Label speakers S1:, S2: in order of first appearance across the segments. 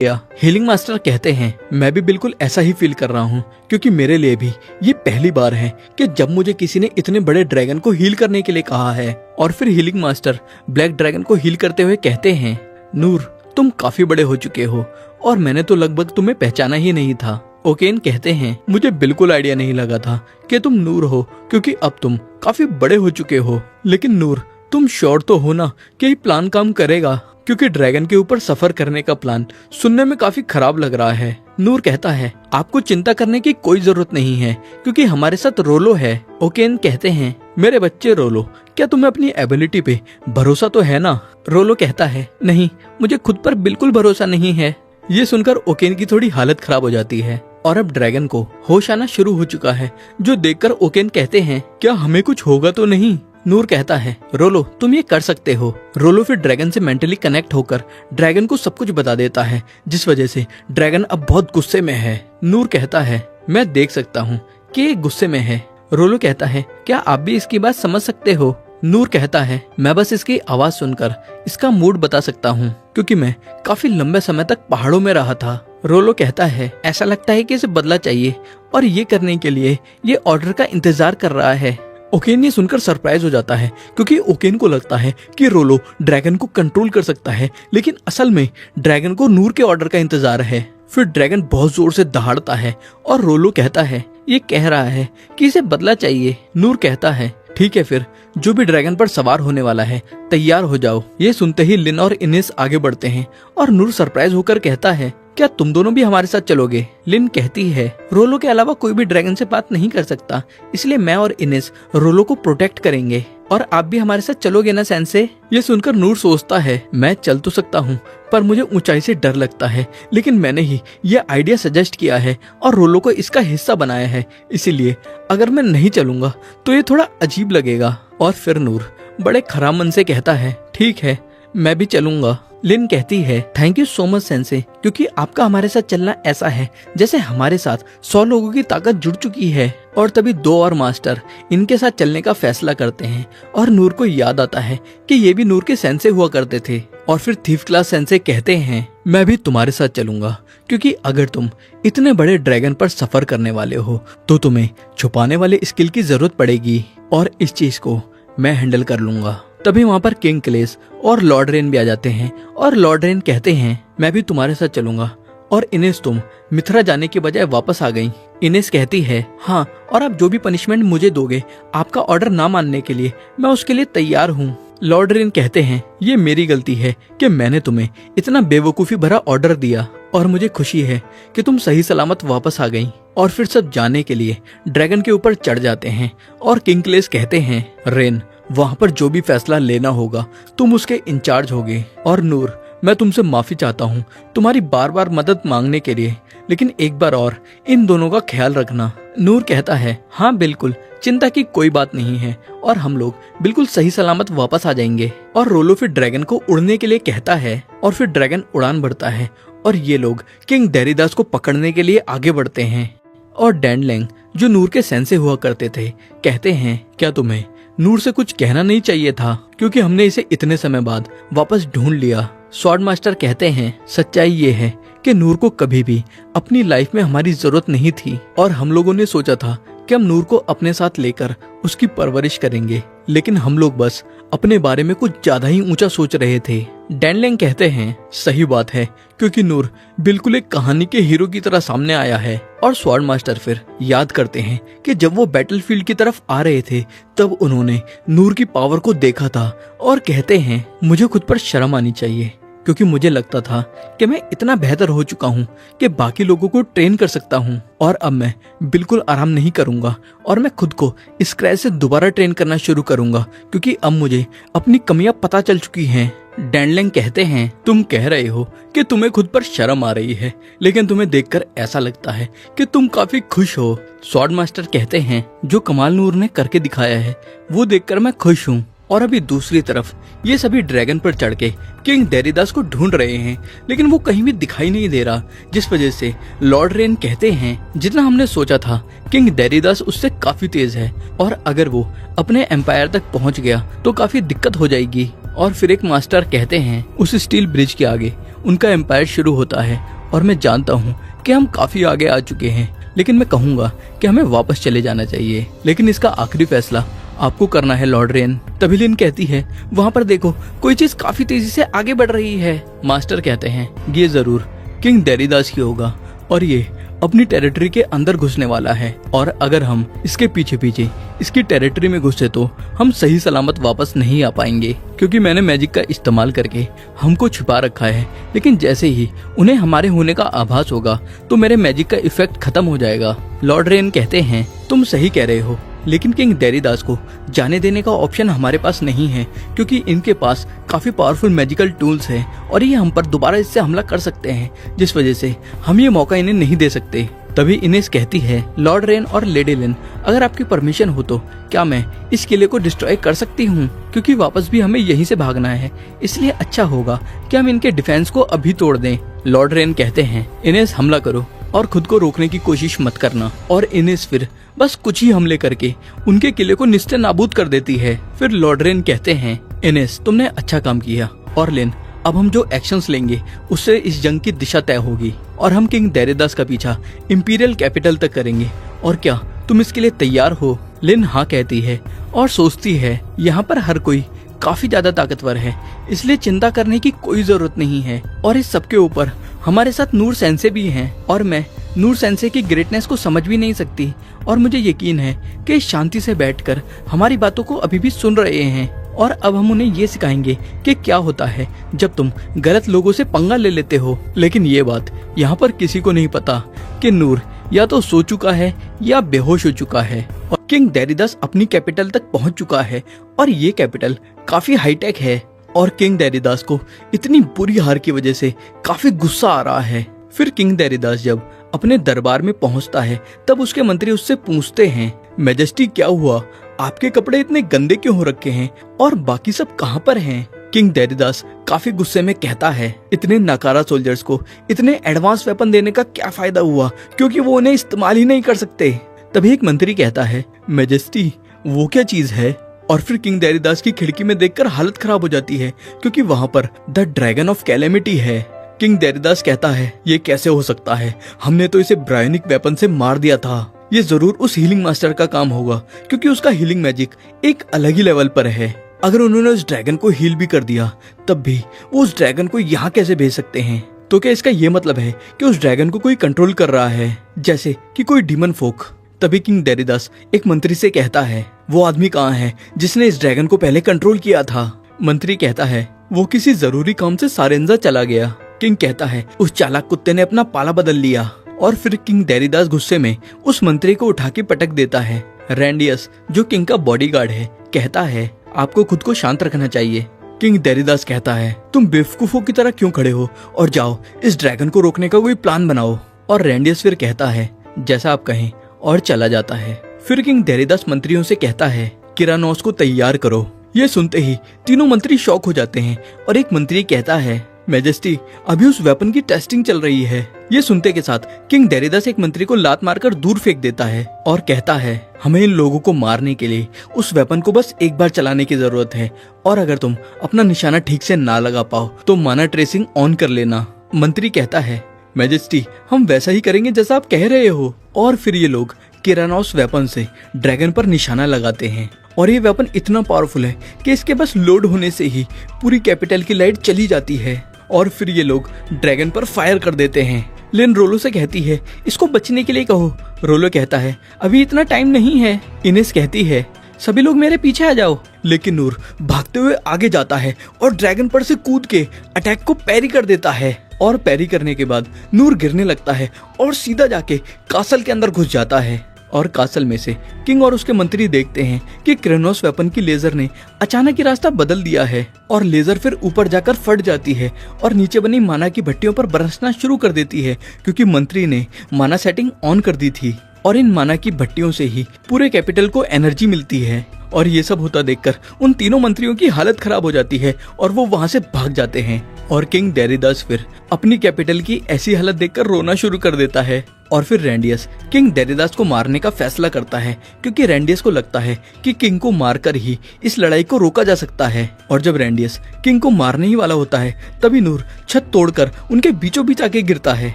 S1: Healing master कहते हैं मैं भी बिल्कुल ऐसा ही फील कर रहा हूँ, क्योंकि मेरे लिए भी ये पहली बार है कि जब मुझे किसी ने इतने बड़े ड्रैगन को हील करने के लिए कहा है। और फिर हीलिंग मास्टर ब्लैक ड्रैगन को हील करते हुए कहते हैं, नूर तुम काफी बड़े हो चुके हो और मैंने तो लगभग तुम्हें पहचाना ही नहीं था। ओकेन कहते हैं मुझे बिल्कुल आइडिया नहीं लगा था कि तुम नूर हो, क्योंकि अब तुम काफी बड़े हो चुके हो। लेकिन नूर तुम श्योर तो हो ना कि ये प्लान काम करेगा, क्योंकि ड्रैगन के ऊपर सफर करने का प्लान सुनने में काफी खराब लग रहा है। नूर कहता है आपको चिंता करने की कोई जरूरत नहीं है, क्योंकि हमारे साथ रोलो है। ओकेन कहते हैं मेरे बच्चे रोलो, क्या तुम्हें अपनी एबिलिटी पे भरोसा तो है ना? रोलो कहता है नहीं, मुझे खुद पर बिल्कुल भरोसा नहीं है। ये सुनकर ओकेन की थोड़ी हालत खराब हो जाती है और अब ड्रैगन को होश आना शुरू हो चुका है, जो देखकर ओकेन कहते हैं क्या हमें कुछ होगा तो नहीं? नूर कहता है रोलो तुम ये कर सकते हो। रोलो फिर ड्रैगन से मेंटली कनेक्ट होकर ड्रैगन को सब कुछ बता देता है, जिस वजह से ड्रैगन अब बहुत गुस्से में है। नूर कहता है मैं देख सकता हूँ कि ये गुस्से में है। रोलो कहता है क्या आप भी इसकी बात समझ सकते हो? नूर कहता है मैं बस इसकी आवाज सुनकर इसका मूड बता सकता हूँ, क्योंकि मैं काफी लंबे समय तक पहाड़ों में रहा था। रोलो कहता है ऐसा लगता है कि इसे बदला चाहिए और ये करने के लिए ये ऑर्डर का इंतजार कर रहा है। ओकेन ये सुनकर सरप्राइज हो जाता है, क्योंकि ओकेन को लगता है कि रोलो ड्रैगन को कंट्रोल कर सकता है, लेकिन असल में ड्रैगन को नूर के ऑर्डर का इंतजार है। फिर ड्रैगन बहुत जोर से दहाड़ता है और रोलो कहता है ये कह रहा है कि इसे बदला चाहिए। नूर कहता है ठीक है, फिर जो भी ड्रैगन पर सवार होने वाला है तैयार हो जाओ। ये सुनते ही लिन और इनेस आगे बढ़ते हैं और नूर सरप्राइज होकर कहता है क्या तुम दोनों भी हमारे साथ चलोगे? लिन कहती है रोलो के अलावा कोई भी ड्रैगन से बात नहीं कर सकता, इसलिए मैं और इनेस रोलो को प्रोटेक्ट करेंगे और आप भी हमारे साथ चलोगे ना सेंसे? ये सुनकर नूर सोचता है मैं चल तो सकता हूँ, पर मुझे ऊंचाई से डर लगता है, लेकिन मैंने ही ये आइडिया सजेस्ट किया है और रोलो को इसका हिस्सा बनाया है, इसीलिए अगर मैं नहीं चलूंगा तो ये थोड़ा अजीब लगेगा। और फिर नूर बड़े खराब मन से कहता है ठीक है मैं भी चलूंगा। लिन कहती है thank you so much sensei, क्योंकि आपका हमारे साथ चलना ऐसा है जैसे हमारे साथ 100 लोगों की ताकत जुड़ चुकी है। और तभी 2 और मास्टर इनके साथ चलने का फैसला करते हैं और नूर को याद आता है कि ये भी नूर के सेंसे हुआ करते थे। और फिर थीफ क्लास सेंसे कहते हैं मैं भी तुम्हारे साथ चलूंगा, क्योंकि अगर तुम इतने बड़े ड्रैगन पर सफर करने वाले हो तो तुम्हें छुपाने वाले स्किल की जरूरत पड़ेगी और इस चीज को मैं हैंडल कर लूंगा। तभी वहाँ पर किंग क्लेस और लॉर्ड रेन भी आ जाते हैं और लॉर्ड रेन कहते हैं मैं भी तुम्हारे साथ चलूंगा। और इनेस तुम मिथरा जाने के बजाय वापस आ गई। इनेस कहती है हाँ, और आप जो भी पनिशमेंट मुझे दोगे आपका ऑर्डर ना मानने के लिए मैं उसके लिए तैयार हूँ। लॉर्ड रेन कहते हैं ये मेरी गलती है कि मैंने तुम्हें इतना बेवकूफी भरा ऑर्डर दिया और मुझे खुशी है कि तुम सही सलामत वापस आ गई। और फिर सब जाने के लिए ड्रैगन के ऊपर चढ़ जाते हैं और किंग क्लेस कहते हैं रेन वहाँ पर जो भी फैसला लेना होगा तुम उसके इंचार्ज होगे। और नूर मैं तुमसे माफी चाहता हूँ तुम्हारी बार बार मदद मांगने के लिए, लेकिन एक बार और इन दोनों का ख्याल रखना। नूर कहता है हाँ बिल्कुल, चिंता की कोई बात नहीं है और हम लोग बिल्कुल सही सलामत वापस आ जाएंगे। और रोलो फिर ड्रैगन को उड़ने के लिए कहता है और फिर ड्रैगन उड़ान भरता है और ये लोग किंग डेरिदास को पकड़ने के लिए आगे बढ़ते हैं। और डैंडलैंग जो नूर के सेंसे हुआ करते थे कहते हैं क्या तुम्हें नूर से कुछ कहना नहीं चाहिए था, क्योंकि हमने इसे इतने समय बाद वापस ढूंढ लिया। स्वॉर्ड मास्टर कहते हैं सच्चाई ये है कि नूर को कभी भी अपनी लाइफ में हमारी जरूरत नहीं थी और हम लोगों ने सोचा था कि हम नूर को अपने साथ लेकर उसकी परवरिश करेंगे, लेकिन हम लोग बस अपने बारे में कुछ ज्यादा ही ऊंचा सोच रहे थे। डैनलैंग कहते हैं सही बात है, क्योंकि नूर बिल्कुल एक कहानी के हीरो की तरह सामने आया है। और स्वॉर्ड मास्टर फिर याद करते हैं कि जब वो बैटलफील्ड की तरफ आ रहे थे तब उन्होंने नूर की पावर को देखा था और कहते हैं मुझे खुद पर शर्म आनी चाहिए, क्योंकि मुझे लगता था कि मैं इतना बेहतर हो चुका हूँ कि बाकी लोगों को ट्रेन कर सकता हूँ और अब मैं बिल्कुल आराम नहीं करूंगा और मैं खुद को स्क्रैच से दोबारा ट्रेन करना शुरू करूंगा, क्योंकि अब मुझे अपनी कमियां पता चल चुकी हैं। डैंडलैंग कहते हैं तुम कह रहे हो कि तुम्हें खुद पर शर्म आ रही है, लेकिन तुम्हें देखकर ऐसा लगता है कि तुम काफी खुश हो। स्वॉर्ड मास्टर कहते हैं जो कमाल नूर ने करके दिखाया है वो देखकर मैं खुश हूँ। और अभी दूसरी तरफ ये सभी ड्रैगन पर चढ़ के किंग डेरिदास को ढूंढ रहे हैं, लेकिन वो कहीं भी दिखाई नहीं दे रहा, जिस वजह से लॉर्ड रेन कहते हैं जितना हमने सोचा था किंग डेरिदास उससे काफी तेज है और अगर वो अपने एम्पायर तक पहुंच गया तो काफी दिक्कत हो जाएगी। और फिर एक मास्टर कहते हैं उस स्टील ब्रिज के आगे उनका एम्पायर शुरू होता है और मैं जानता हूँ कि हम काफी आगे आ चुके हैं, लेकिन मैं कहूँगा कि हमें वापस चले जाना चाहिए, लेकिन इसका आखिरी फैसला आपको करना है लॉर्ड रेन। तभी लिन कहती है वहाँ पर देखो कोई चीज काफी तेजी से आगे बढ़ रही है। मास्टर कहते हैं ये जरूर किंग डेरिदास की होगा और ये अपनी टेरिटरी के अंदर घुसने वाला है, और अगर हम इसके पीछे पीछे इसकी टेरिटरी में घुसे तो हम सही सलामत वापस नहीं आ पाएंगे, क्योंकि मैंने मैजिक का इस्तेमाल करके हमको छिपा रखा है। लेकिन जैसे ही उन्हें हमारे होने का आभास होगा तो मेरे मैजिक का इफेक्ट खत्म हो जाएगा। लॉर्ड रेन कहते हैं तुम सही कह रहे हो, लेकिन किंग डेरिदास को जाने देने का ऑप्शन हमारे पास नहीं है, क्योंकि इनके पास काफी पावरफुल मैजिकल टूल्स हैं और ये हम पर दोबारा इससे हमला कर सकते हैं, जिस वजह से हम ये मौका इन्हें नहीं दे सकते। तभी इनेस कहती है लॉर्ड रेन और लेडी लिन, अगर आपकी परमिशन हो तो क्या मैं इस किले को डिस्ट्रॉय कर सकती हूँ, क्योंकि वापस भी हमें यहीं से भागना है, इसलिए अच्छा होगा कि हम इनके डिफेंस को अभी तोड़ दें। लॉर्ड रेन कहते हैं इनेस हमला करो और खुद को रोकने की कोशिश मत करना, और इनेस फिर बस कुछ ही हमले करके उनके किले को निस्ते नाबूद कर देती है। फिर लॉर्ड रेन कहते हैं इनेस तुमने अच्छा काम किया, और लिन अब हम जो एक्शंस लेंगे उससे इस जंग की दिशा तय होगी और हम किंग डेरिदास का पीछा इंपीरियल कैपिटल तक करेंगे। और क्या तुम इसके लिए तैयार हो? लिन हाँ कहती है और सोचती है यहाँ पर हर कोई काफी ज्यादा ताकतवर है, इसलिए चिंता करने की कोई जरूरत नहीं है। और इस सबके ऊपर हमारे साथ नूर सेंसे भी हैं, और मैं नूर सेंसे की ग्रेटनेस को समझ भी नहीं सकती, और मुझे यकीन है कि शांति से बैठकर हमारी बातों को अभी भी सुन रहे हैं। और अब हम उन्हें ये सिखाएंगे कि क्या होता है जब तुम गलत लोगों से पंगा ले लेते हो। लेकिन ये बात यहाँ पर किसी को नहीं पता कि नूर या तो सो चुका है या बेहोश हो चुका है, और किंग डेरिदास अपनी कैपिटल तक पहुँच चुका है, और ये कैपिटल काफी हाईटेक है। और किंग डेरिदास को इतनी बुरी हार की वजह से काफी गुस्सा आ रहा है। फिर किंग डेरिदास जब अपने दरबार में पहुंचता है तब उसके मंत्री उससे पूछते हैं मैजेस्टी क्या हुआ, आपके कपड़े इतने गंदे क्यों हो रखे हैं और बाकी सब कहां पर हैं? किंग डेरिदास काफी गुस्से में कहता है इतने नाकारा सोल्जर्स को इतने एडवांस वेपन देने का क्या फायदा हुआ, क्योंकि वो उन्हें इस्तेमाल ही नहीं कर सकते। तभी एक मंत्री कहता है मैजेस्टी वो क्या चीज है? और फिर किंग डेरिदास की खिड़की में देखकर हालत खराब हो जाती है, क्योंकि वहाँ पर द ड्रैगन ऑफ कैलेमिटी है। किंग डेरिदास कहता है ये कैसे हो सकता है, हमने तो इसे ब्रायोनिक वेपन से मार दिया था। ये जरूर उस हीलिंग मास्टर का काम होगा, क्योंकि उसका हीलिंग मैजिक एक अलग ही लेवल पर है। अगर उन्होंने उस ड्रैगन को हील भी कर दिया तब भी वो उस ड्रैगन को यहाँ कैसे भेज सकते हैं? तो क्या इसका ये मतलब है कि उस ड्रैगन को कोई कंट्रोल कर रहा है, जैसे कि कोई डीमन फोक? तभी किंग डेरिदास एक मंत्री से कहता है वो आदमी कहाँ है जिसने इस ड्रैगन को पहले कंट्रोल किया था? मंत्री कहता है वो किसी जरूरी काम से सारेंजा चला गया। किंग कहता है उस चालाक कुत्ते ने अपना पाला बदल लिया। और फिर किंग डेरिदास गुस्से में उस मंत्री को उठा के पटक देता है। रैंडियस जो किंग का बॉडीगार्ड है कहता है आपको खुद को शांत रखना चाहिए। किंग डेरिदास कहता है तुम बेवकूफों की तरह क्यों खड़े हो, और जाओ इस ड्रैगन को रोकने का कोई प्लान बनाओ। और रैंडियस फिर कहता है जैसा आप कहें, और चला जाता है। फिर किंग डेरिदास मंत्रियों से कहता है किरानोस को तैयार करो। ये सुनते ही तीनों मंत्री शॉक हो जाते हैं, और एक मंत्री कहता है मैजेस्टी अभी उस वेपन की टेस्टिंग चल रही है। ये सुनते के साथ किंग डेरिदास एक मंत्री को लात मारकर दूर फेंक देता है और कहता है हमें इन लोगों को मारने के लिए उस वेपन को बस एक बार चलाने की जरूरत है, और अगर तुम अपना निशाना ठीक से ना लगा पाओ तो माना ट्रेसिंग ऑन कर लेना। मंत्री कहता है मैजेस्टी हम वैसा ही करेंगे जैसा आप कह रहे हो। और फिर ये लोग किरानोस वेपन से ड्रैगन पर निशाना लगाते हैं, और ये वेपन इतना पावरफुल है कि इसके बस लोड होने से ही पूरी कैपिटल की लाइट चली जाती है। और फिर ये लोग ड्रैगन पर फायर कर देते हैं। लिन रोलो से कहती है इसको बचने के लिए कहो। रोलो कहता है अभी इतना टाइम नहीं है। इनेस कहती है सभी लोग मेरे पीछे आ जाओ। लेकिन नूर भागते हुए आगे जाता है और ड्रैगन पर से कूद के अटैक को पैरी कर देता है, और पैरी करने के बाद नूर गिरने लगता है और सीधा जाके कासल के अंदर घुस जाता है। और कासल में से किंग और उसके मंत्री देखते हैं कि क्रेनोस वेपन की लेजर ने अचानक ही रास्ता बदल दिया है, और लेजर फिर ऊपर जाकर फट जाती है और नीचे बनी माना की भट्टियों पर बरसना शुरू कर देती है, क्योंकि मंत्री ने माना सेटिंग ऑन कर दी थी। और इन माना की भट्टियों से ही पूरे कैपिटल को एनर्जी मिलती है। और ये सब होता देखकर उन तीनों मंत्रियों की हालत खराब हो जाती है और वो वहाँ से भाग जाते हैं। और किंग डेरिडास फिर अपनी कैपिटल की ऐसी हालत देखकर रोना शुरू कर देता है। और फिर रेंडियस किंग डेरिडास को मारने का फैसला करता है, क्योंकि रेंडियस को लगता है कि किंग को मारकर ही इस लड़ाई को रोका जा सकता है। और जब रेंडियस किंग को मारने ही वाला होता है, तभी नूर छत तोड़कर उनके बीचों बीच आके गिरता है,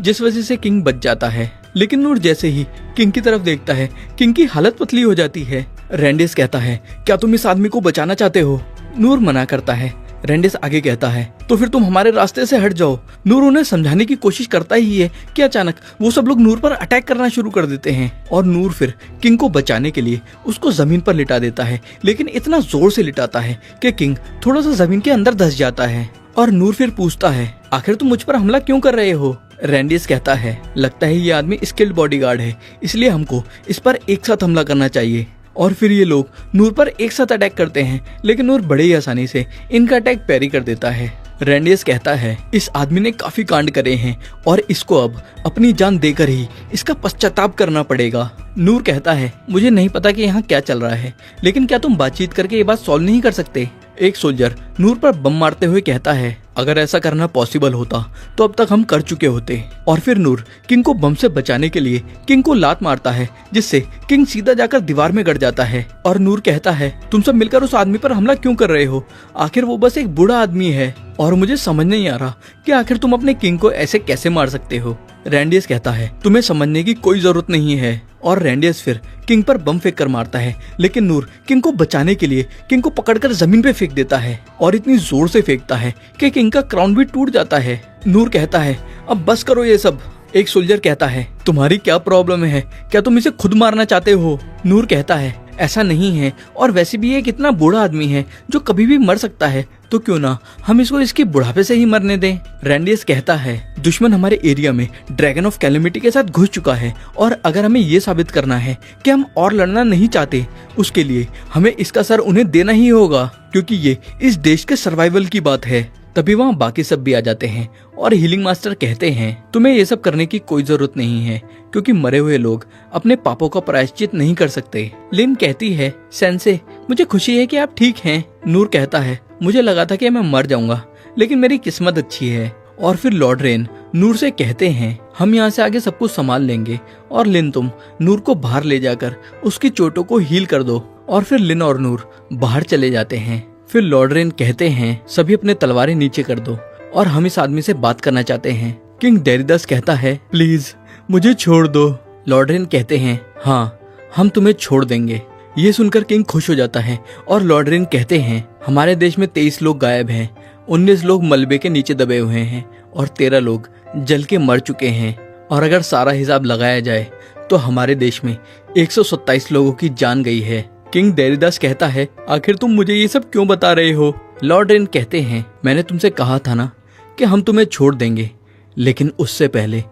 S1: जिस वजह से किंग बच जाता है। लेकिन नूर जैसे ही किंग की तरफ देखता है, किंग की हालत पतली हो जाती है। रेंडियस कहता है, क्या तुम इस आदमी को बचाना चाहते हो? नूर मना करता है। रेंडियस आगे कहता है, तो फिर तुम हमारे रास्ते से हट जाओ। नूर उन्हें समझाने की कोशिश करता ही है कि अचानक वो सब लोग नूर पर अटैक करना शुरू कर देते हैं। और नूर फिर किंग को बचाने के लिए उसको जमीन पर लिटा देता है, लेकिन इतना जोर से लिटाता है कि किंग थोड़ा सा जमीन के अंदर धंस जाता है। और नूर फिर पूछता है, आखिर तुम मुझ पर हमला क्यों कर रहे हो? रेंडियस कहता है, लगता है ये आदमी स्किल्ड बॉडीगार्ड है, इसलिए हमको इस पर एक साथ हमला करना चाहिए। और फिर ये लोग नूर पर एक साथ अटैक करते हैं, लेकिन नूर बड़े ही आसानी से इनका अटैक पैरी कर देता है। रेंडियस कहता है, इस आदमी ने काफी कांड करे हैं और इसको अब अपनी जान देकर ही इसका पश्चाताप करना पड़ेगा। नूर कहता है, मुझे नहीं पता कि यहाँ क्या चल रहा है, लेकिन क्या तुम बातचीत करके ये बात सॉल्व नहीं कर सकते? एक सोल्जर नूर पर बम मारते हुए कहता है, अगर ऐसा करना पॉसिबल होता तो अब तक हम कर चुके होते। और फिर नूर किंग को बम से बचाने के लिए किंग को लात मारता है, जिससे किंग सीधा जाकर दीवार में गड़ जाता है। और नूर कहता है, तुम सब मिलकर उस आदमी पर हमला क्यों कर रहे हो? आखिर वो बस एक बूढ़ा आदमी है और मुझे समझ नहीं आ रहा कि आखिर तुम अपने किंग को ऐसे कैसे मार सकते हो। रेंडियस कहता है, तुम्हें समझने की कोई जरूरत नहीं है। और रेंडियस फिर किंग पर बम फेंक कर मारता है, लेकिन नूर किंग को बचाने के लिए किंग को पकड़कर जमीन पे फेंक देता है और इतनी जोर से फेंकता है कि किंग का क्राउन भी टूट जाता है। नूर कहता है, अब बस करो ये सब। एक सोल्जर कहता है, तुम्हारी क्या प्रॉब्लम है? क्या तुम इसे खुद मारना चाहते हो? नूर कहता है, ऐसा नहीं है, और वैसे भी ये कितना बूढ़ा आदमी है जो कभी भी मर सकता है, तो क्यों ना हम इसको इसके बुढ़ापे से ही मरने दें। रेंडियस कहता है, दुश्मन हमारे एरिया में ड्रैगन ऑफ कैलेमिटी के साथ घुस चुका है, और अगर हमें ये साबित करना है कि हम और लड़ना नहीं चाहते, उसके लिए हमें इसका सर उन्हें देना ही होगा, क्योंकि ये इस देश के सर्वाइवल की बात है। तभी वहाँ बाकी सब भी आ जाते हैं और हीलिंग मास्टर कहते हैं, तुम्हें ये सब करने की कोई जरूरत नहीं है, क्योंकि मरे हुए लोग अपने पापों का प्रायश्चित नहीं कर सकते। लिन कहती है, सेंसे मुझे खुशी है कि आप ठीक हैं। नूर कहता है, मुझे लगा था कि मैं मर जाऊंगा, लेकिन मेरी किस्मत अच्छी है। और फिर लॉर्ड रेन नूर से कहते हैं, हम यहाँ से आगे सब कुछ संभाल लेंगे, और लिन तुम नूर को बाहर ले जाकर उसकी चोटों को हील कर दो। और फिर लिन और नूर बाहर चले जाते हैं। फिर लॉर्ड रेन कहते हैं, सभी अपने तलवारें नीचे कर दो और हम इस आदमी से बात करना चाहते हैं। किंग डेरिडास कहता है, प्लीज मुझे छोड़ दो। लॉर्ड रेन कहते हैं, हाँ हम तुम्हें छोड़ देंगे। ये सुनकर किंग खुश हो जाता है और लॉर्ड रेन कहते हैं, हमारे देश में 23 लोग गायब हैं, 19 लोग मलबे के नीचे दबे हुए हैं और 13 लोग जल के मर चुके हैं, और अगर सारा हिसाब लगाया जाए तो हमारे देश में 127 लोगों की जान गई है। किंग डेरिडास कहता है, आखिर तुम मुझे ये सब क्यों बता रहे हो? लॉर्ड रेन कहते हैं, मैंने तुमसे कहा था ना कि हम तुम्हें छोड़ देंगे, लेकिन उससे पहले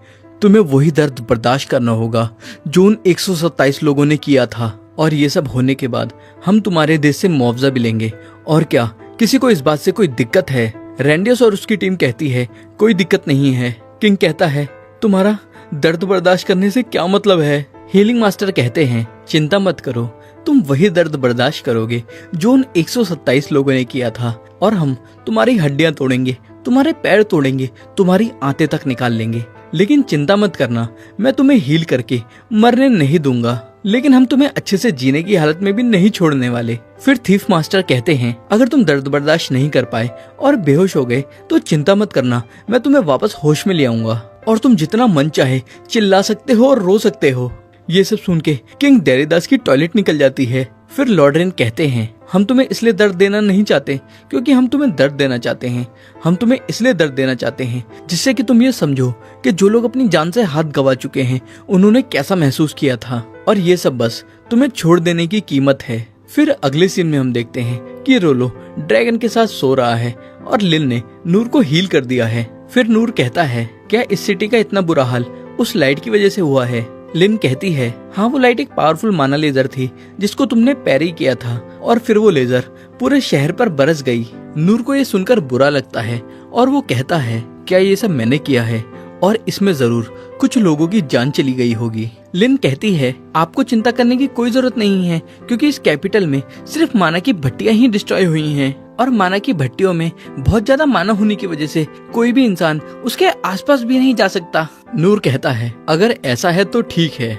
S1: तुम्हें वही दर्द बर्दाश्त करना होगा जो उन 127 लोगों ने किया था, और ये सब होने के बाद हम तुम्हारे देश से मुआवजा भी लेंगे। और क्या किसी को इस बात से कोई दिक्कत है? रेंडियस और उसकी टीम कहती है, कोई दिक्कत नहीं है। किंग कहता है, तुम्हारा दर्द बर्दाश्त करने से क्या मतलब है? हीलिंग मास्टर कहते हैं, चिंता मत करो, तुम वही दर्द बर्दाश्त करोगे जो उन 127 लोगों ने किया था, और हम तुम्हारी हड्डियां तोड़ेंगे, तुम्हारे पैर तोड़ेंगे, तुम्हारी आंतें तक निकाल लेंगे। लेकिन चिंता मत करना, मैं तुम्हें हील करके मरने नहीं दूंगा, लेकिन हम तुम्हें अच्छे से जीने की हालत में भी नहीं छोड़ने वाले। फिर थीफ मास्टर कहते हैं, अगर तुम दर्द बर्दाश्त नहीं कर पाए और बेहोश हो गए तो चिंता मत करना, मैं तुम्हें वापस होश में ले आऊंगा, और तुम जितना मन चाहे चिल्ला सकते हो और रो सकते हो। ये सब सुन के किंग डेरिडास की टॉयलेट निकल जाती है। फिर लॉर्ड रेन कहते हैं, हम तुम्हें इसलिए दर्द देना नहीं चाहते क्योंकि हम तुम्हें दर्द देना चाहते हैं, हम तुम्हें इसलिए दर्द देना चाहते हैं जिससे कि तुम ये समझो कि जो लोग अपनी जान से हाथ गंवा चुके हैं उन्होंने कैसा महसूस किया था, और ये सब बस तुम्हें छोड़ देने की कीमत है। फिर अगले सीन में हम देखते हैं कि रोलो ड्रैगन के साथ सो रहा है और लिन ने नूर को हील कर दिया है। फिर नूर कहता है, क्या इस सिटी का इतना बुरा हाल उस लाइट की वजह से हुआ है? लिन कहती है, हाँ वो लाइट एक पावरफुल माना लेजर थी जिसको तुमने पैरी किया था, और फिर वो लेजर पूरे शहर पर बरस गई। नूर को ये सुनकर बुरा लगता है और वो कहता है, क्या ये सब मैंने किया है, और इसमें जरूर कुछ लोगों की जान चली गई होगी। लिन कहती है आपको चिंता करने की कोई जरूरत नहीं है, क्योंकि इस कैपिटल में सिर्फ माना की भट्टियां ही डिस्ट्रॉय हुई हैं और माना की भट्टियों में बहुत ज्यादा माना होने की वजह से कोई भी इंसान उसके आसपास भी नहीं जा सकता। नूर कहता है अगर ऐसा है तो ठीक है।